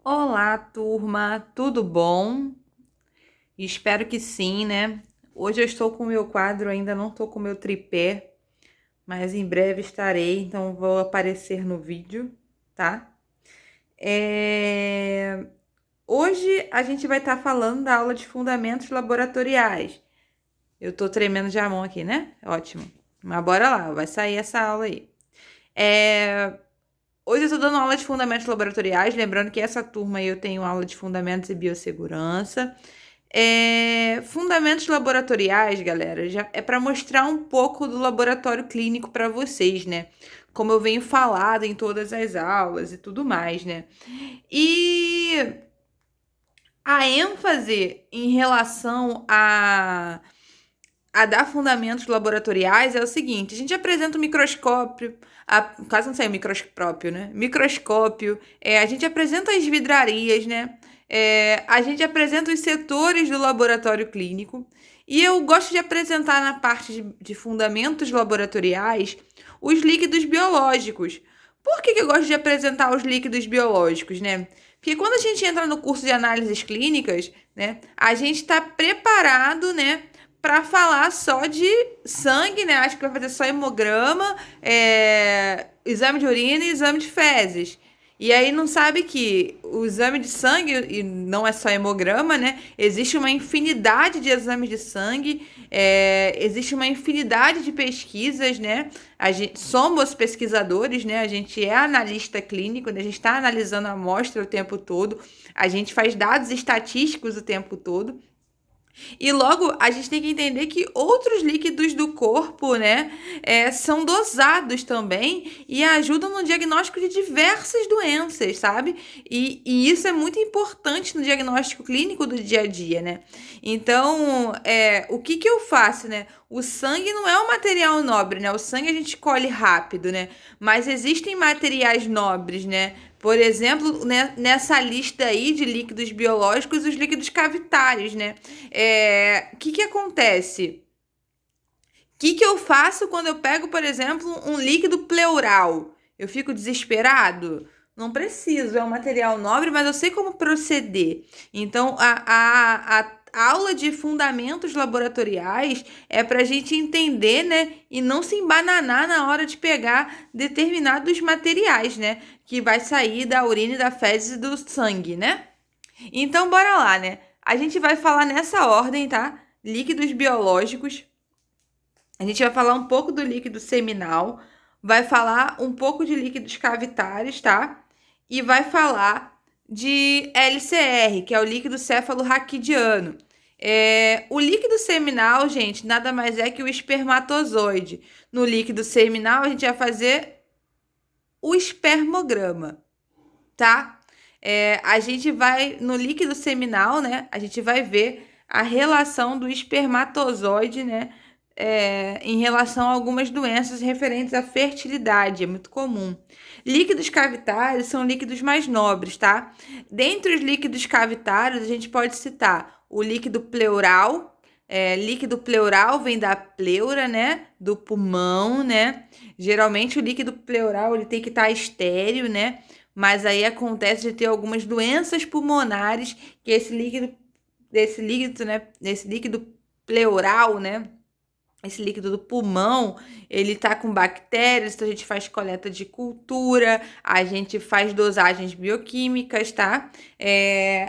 Olá, turma, tudo bom? Espero que sim, né? Hoje eu estou com o meu quadro, ainda não estou com o meu tripé, mas em breve estarei, então vou aparecer no vídeo, tá? Hoje a gente vai estar falando da aula de fundamentos laboratoriais. Eu tô tremendo de a mão aqui, né? Ótimo. Mas bora lá, vai sair essa aula aí. Hoje eu estou dando aula de fundamentos laboratoriais, lembrando que essa turma aí eu tenho aula de fundamentos e biossegurança. Fundamentos laboratoriais, galera, já é para mostrar um pouco do laboratório clínico para vocês, né? Como eu venho falado em todas as aulas e tudo mais, né? E a ênfase em relação a dar fundamentos laboratoriais é o seguinte: a gente apresenta o microscópio, quase não sei o microscópio, né? Microscópio, a gente apresenta as vidrarias, né? A gente apresenta os setores do laboratório clínico. E eu gosto de apresentar na parte de fundamentos laboratoriais os líquidos biológicos. Por que eu gosto de apresentar os líquidos biológicos, né? Porque quando a gente entra no curso de análises clínicas, né, a gente está preparado, né, para falar só de sangue, né? Acho que vai fazer só hemograma, exame de urina e exame de fezes. E aí não sabe que o exame de sangue, e não é só hemograma, né? Existe uma infinidade de exames de sangue, existe uma infinidade de pesquisas, né? A gente somos pesquisadores, né? A gente é analista clínico, né? A gente está analisando a amostra o tempo todo, a gente faz dados estatísticos o tempo todo. E logo a gente tem que entender que outros líquidos do corpo, né, são dosados também e ajudam no diagnóstico de diversas doenças, sabe? E isso é muito importante no diagnóstico clínico do dia a dia, né? Então, o que eu faço, né? O sangue não é um material nobre, né? O sangue a gente colhe rápido, né? Mas existem materiais nobres, né? Por exemplo, né, nessa lista aí de líquidos biológicos, os líquidos cavitários, né? Que acontece? Que eu faço quando eu pego, por exemplo, um líquido pleural? Eu fico desesperado? Não preciso, é um material nobre, mas eu sei como proceder. Então, a aula de fundamentos laboratoriais é para a gente entender, né? E não se embananar na hora de pegar determinados materiais, né? Que vai sair da urina, e da fezes e do sangue, né? Então, bora lá, né? A gente vai falar nessa ordem, tá? Líquidos biológicos. A gente vai falar um pouco do líquido seminal, vai falar um pouco de líquidos cavitários, tá? E vai falar de LCR, que é o líquido cefalorraquidiano. O líquido seminal, gente, nada mais é que o espermatozoide. No líquido seminal, a gente vai fazer o espermograma, tá? A gente vai, no líquido seminal, né? A gente vai ver a relação do espermatozoide, né? Em relação a algumas doenças referentes à fertilidade, é muito comum. Líquidos cavitários são líquidos mais nobres, tá? Dentre os líquidos cavitários, a gente pode citar o líquido pleural. Líquido pleural vem da pleura, né? Do pulmão, né? Geralmente o líquido pleural ele tem que estar estéril, né? Mas aí acontece de ter algumas doenças pulmonares que esse líquido pleural, né? Esse líquido do pulmão, ele tá com bactérias, então a gente faz coleta de cultura, a gente faz dosagens bioquímicas, tá?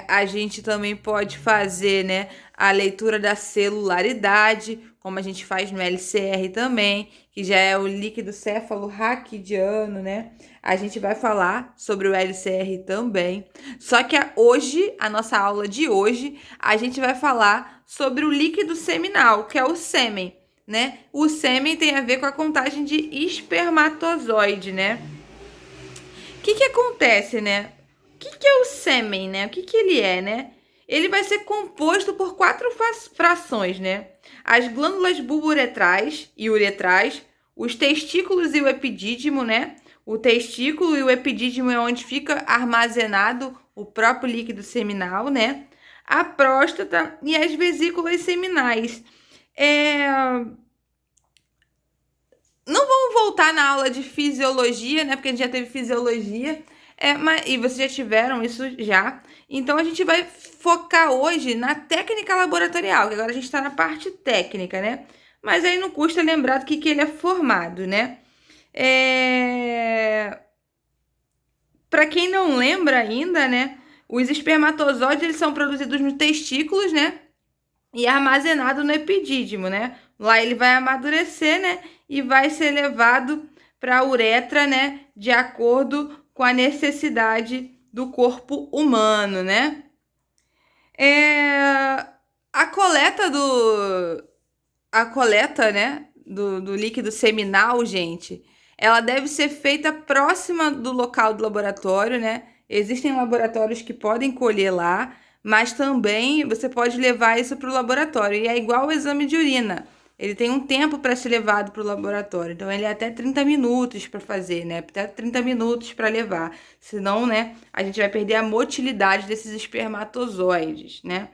A gente também pode fazer, né, a leitura da celularidade, como a gente faz no LCR também, que já é o líquido cefalorraquidiano, né? A gente vai falar sobre o LCR também. Só que hoje, a nossa aula de hoje, a gente vai falar sobre o líquido seminal, que é o sêmen, né? O sêmen tem a ver com a contagem de espermatozoide, né? Que acontece, né? Que é o sêmen, né? Que ele é, né? Ele vai ser composto por quatro frações, né? As glândulas bulbouretrais e uretrais, os testículos e o epidídimo, né? O testículo e o epidídimo é onde fica armazenado o próprio líquido seminal, né? A próstata e as vesículas seminais. Não vamos voltar na aula de fisiologia, né? Porque a gente já teve fisiologia. E vocês já tiveram isso já. Então, a gente vai focar hoje na técnica laboratorial, que agora a gente está na parte técnica, né? Mas aí não custa lembrar do que ele é formado, né? Para quem não lembra ainda, né? Os espermatozoides, eles são produzidos nos testículos, né? E armazenado no epidídimo, né? Lá ele vai amadurecer, né? E vai ser levado para a uretra, né? De acordo com a necessidade do corpo humano, né? A coleta né? Do líquido seminal, gente, ela deve ser feita próxima do local do laboratório, né? Existem laboratórios que podem colher lá, mas também você pode levar isso para o laboratório. E é igual o exame de urina. Ele tem um tempo para ser levado para o laboratório. Então, ele é até 30 minutos para fazer, né? Até 30 minutos para levar. Senão, né, a gente vai perder a motilidade desses espermatozoides, né?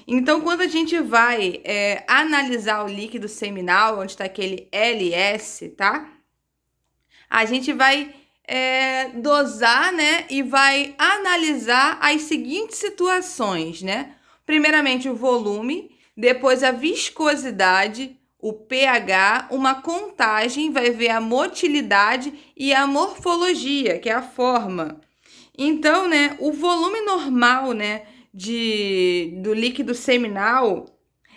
Então, quando a gente vai analisar o líquido seminal, onde está aquele LS, tá? A gente vai dosar, né? E vai analisar as seguintes situações, né? Primeiramente, o volume, depois a viscosidade, o pH, uma contagem, vai ver a motilidade e a morfologia, que é a forma. Então, né, o volume normal, né, do líquido seminal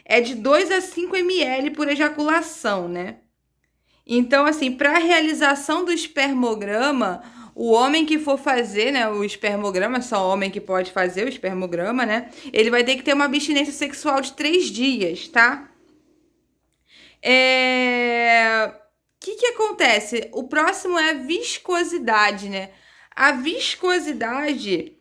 é de 2 a 5 ml por ejaculação, né? Então, assim, para a realização do espermograma, o homem que for fazer, né, o espermograma, só homem que pode fazer o espermograma, né? Ele vai ter que ter uma abstinência sexual de 3 dias, tá? Que acontece? O próximo é a viscosidade, né? A viscosidade,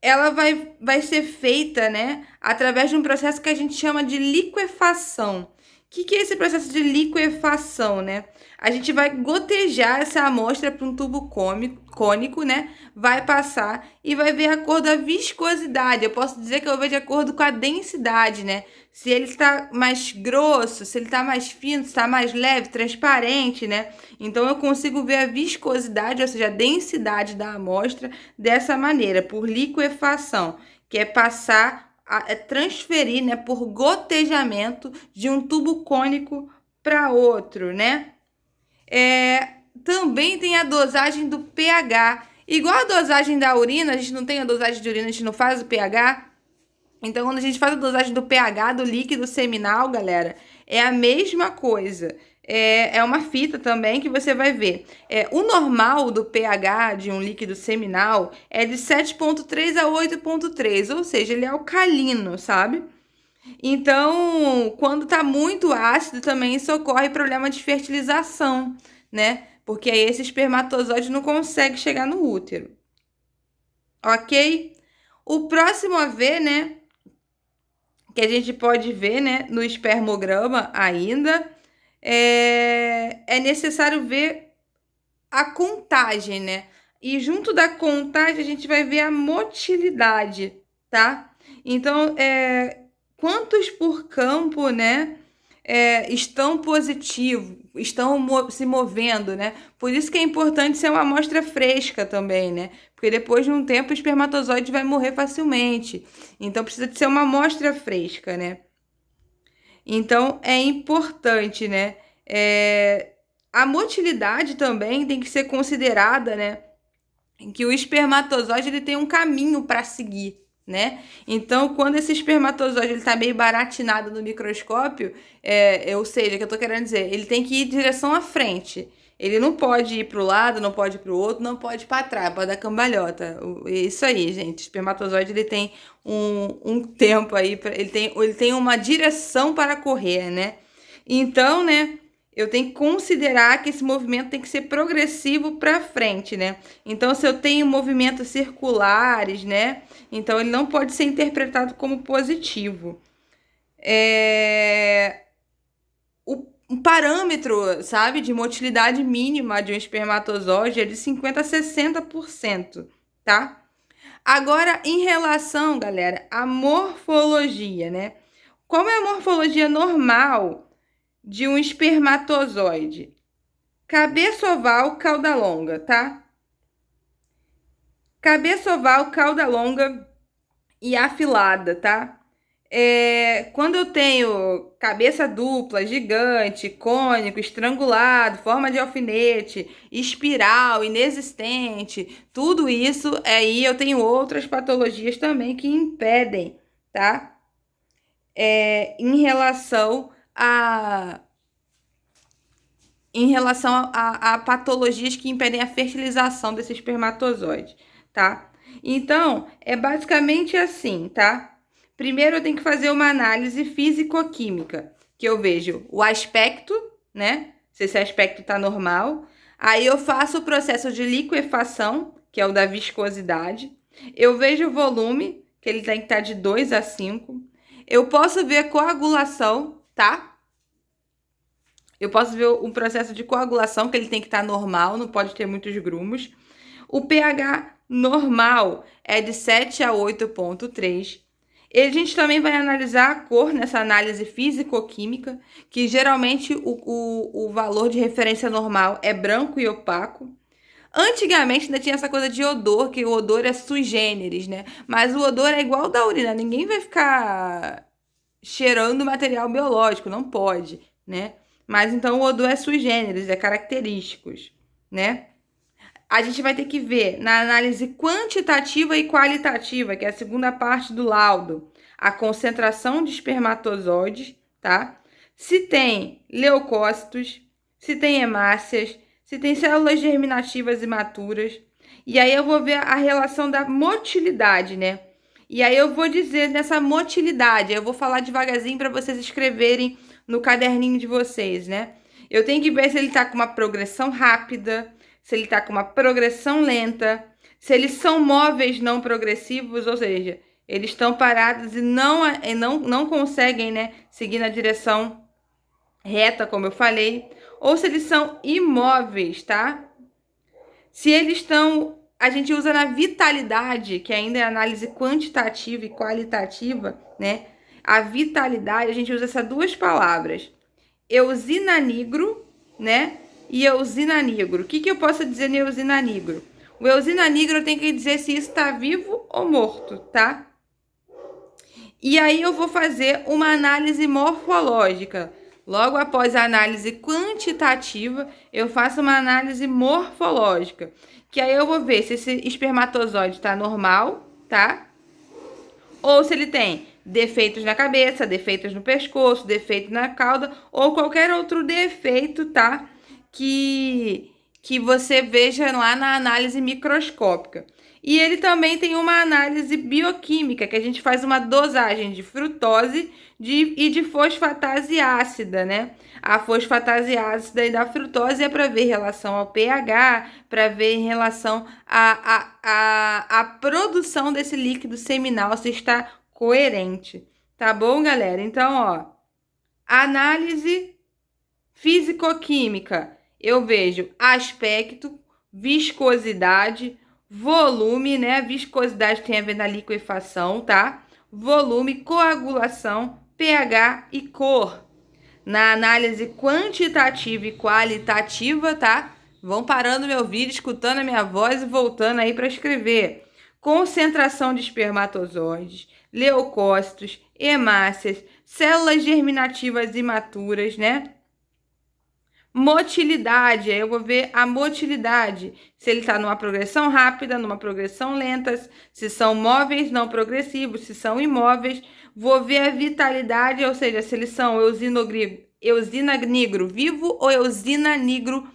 ela vai ser feita, né, através de um processo que a gente chama de liquefação. O que é esse processo de liquefação, né? A gente vai gotejar essa amostra para um tubo cônico, né? Vai passar e vai ver a cor da viscosidade. Eu posso dizer que eu vejo de acordo com a densidade, né? Se ele está mais grosso, se ele está mais fino, se está mais leve, transparente, né? Então, eu consigo ver a viscosidade, ou seja, a densidade da amostra dessa maneira, por liquefação, que é passar, transferir, né, por gotejamento de um tubo cônico para outro, né? Também tem a dosagem do pH. Igual a dosagem da urina, a gente não tem a dosagem de urina, a gente não faz o pH. Então, quando a gente faz a dosagem do pH do líquido seminal, galera, é a mesma coisa. É uma fita também que você vai ver. O normal do pH de um líquido seminal é de 7,3 a 8,3, ou seja, ele é alcalino, sabe? Então, quando tá muito ácido, também isso ocorre problema de fertilização, né? Porque aí esse espermatozoide não consegue chegar no útero. Ok? O próximo a ver, né? Que a gente pode ver, né, no espermograma ainda, é necessário ver a contagem, né? E junto da contagem a gente vai ver a motilidade, tá? Então, quantos por campo, né, estão positivos, estão se movendo, né? Por isso que é importante ser uma amostra fresca também, né? Porque depois de um tempo o espermatozoide vai morrer facilmente. Então precisa de ser uma amostra fresca, né? Então é importante, né? A motilidade também tem que ser considerada, né? Que o espermatozoide ele tem um caminho para seguir, né? Então, quando esse espermatozoide ele tá meio baratinado no microscópio, ou seja, o que eu tô querendo dizer, ele tem que ir em direção à frente. Ele não pode ir para o lado, não pode ir para o outro, não pode ir para trás, pode dar cambalhota. Isso aí, gente. O espermatozoide ele tem um tempo aí, ele tem uma direção para correr, né? Então, né? Eu tenho que considerar que esse movimento tem que ser progressivo para frente, né? Então, se eu tenho movimentos circulares, né? Então, ele não pode ser interpretado como positivo. Um parâmetro, sabe, de motilidade mínima de um espermatozoide é de 50 a 60%, tá? Agora, em relação, galera, à morfologia, né? Como é a morfologia normal de um espermatozoide? Cabeça oval, cauda longa, tá? Cabeça oval, cauda longa e afilada, tá? Quando eu tenho cabeça dupla, gigante, cônico, estrangulado, forma de alfinete, espiral, inexistente, tudo isso aí eu tenho outras patologias também que impedem, tá? Em relação a a patologias que impedem a fertilização desse espermatozoide, tá? Então, é basicamente assim, tá? Primeiro eu tenho que fazer uma análise físico-química, que eu vejo o aspecto, né? Se esse aspecto tá normal. Aí eu faço o processo de liquefação, que é o da viscosidade. Eu vejo o volume, que ele tem que estar de 2 a 5. Eu posso ver a coagulação, tá? Eu posso ver um processo de coagulação, que ele tem que estar normal, não pode ter muitos grumos. O pH normal é de 7 a 8,3. E a gente também vai analisar a cor nessa análise físico-química, que geralmente o valor de referência normal é branco e opaco. Antigamente ainda tinha essa coisa de odor, que o odor é sui generis, né? Mas o odor é igual da urina, ninguém vai ficar cheirando material biológico, não pode, né? Mas então o odor é sui generis, é característicos, né? A gente vai ter que ver na análise quantitativa e qualitativa, que é a segunda parte do laudo, a concentração de espermatozoides, tá? Se tem leucócitos, se tem hemácias, se tem células germinativas imaturas. E aí eu vou ver a relação da motilidade, né? E aí eu vou dizer nessa motilidade, eu vou falar devagarzinho para vocês escreverem no caderninho de vocês, né? Eu tenho que ver se ele tá com uma progressão rápida, se ele tá com uma progressão lenta, se eles são móveis não progressivos, ou seja, eles estão parados e não conseguem, né, seguir na direção reta, como eu falei, ou se eles são imóveis, tá? Se eles estão, a gente usa na vitalidade, que ainda é análise quantitativa e qualitativa, né? A vitalidade, a gente usa essas duas palavras, eusinanigro, né? E eusinanigro. O que eu posso dizer no eusinanigro? O eusinanigro tem que dizer se isso está vivo ou morto, tá? E aí eu vou fazer uma análise morfológica. Logo após a análise quantitativa, eu faço uma análise morfológica. Que aí eu vou ver se esse espermatozoide está normal, tá? Ou se ele tem defeitos na cabeça, defeitos no pescoço, defeito na cauda, ou qualquer outro defeito, tá? Que você veja lá na análise microscópica. E ele também tem uma análise bioquímica, que a gente faz uma dosagem de frutose e de fosfatase ácida, né? A fosfatase ácida e da frutose é para ver em relação ao pH, para ver em relação à produção desse líquido seminal, se está coerente. Tá bom, galera? Então, ó, análise físico-química. Eu vejo aspecto, viscosidade, volume, né? A viscosidade tem a ver na liquefação, tá? Volume, coagulação, pH e cor. Na análise quantitativa e qualitativa, tá? Vão parando meu vídeo, escutando a minha voz e voltando aí para escrever. Concentração de espermatozoides, leucócitos, hemácias, células germinativas imaturas, né? Motilidade, aí eu vou ver a motilidade, se ele está numa progressão rápida, numa progressão lenta, se são móveis não progressivos, se são imóveis. Vou ver a vitalidade, ou seja, se eles são eusinanigro vivo ou eusinanigro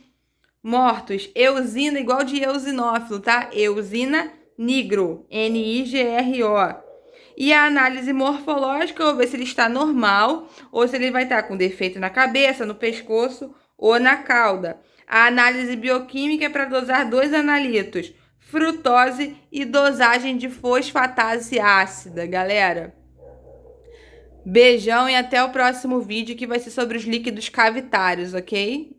mortos. Eusina igual de eosinófilo, tá? Eusinanigro, Nigro. E a análise morfológica, eu vou ver se ele está normal ou se ele vai estar com defeito na cabeça, no pescoço ou na cauda. A análise bioquímica é para dosar 2 analitos, frutose e dosagem de fosfatase ácida, galera. Beijão e até o próximo vídeo, que vai ser sobre os líquidos cavitários, ok?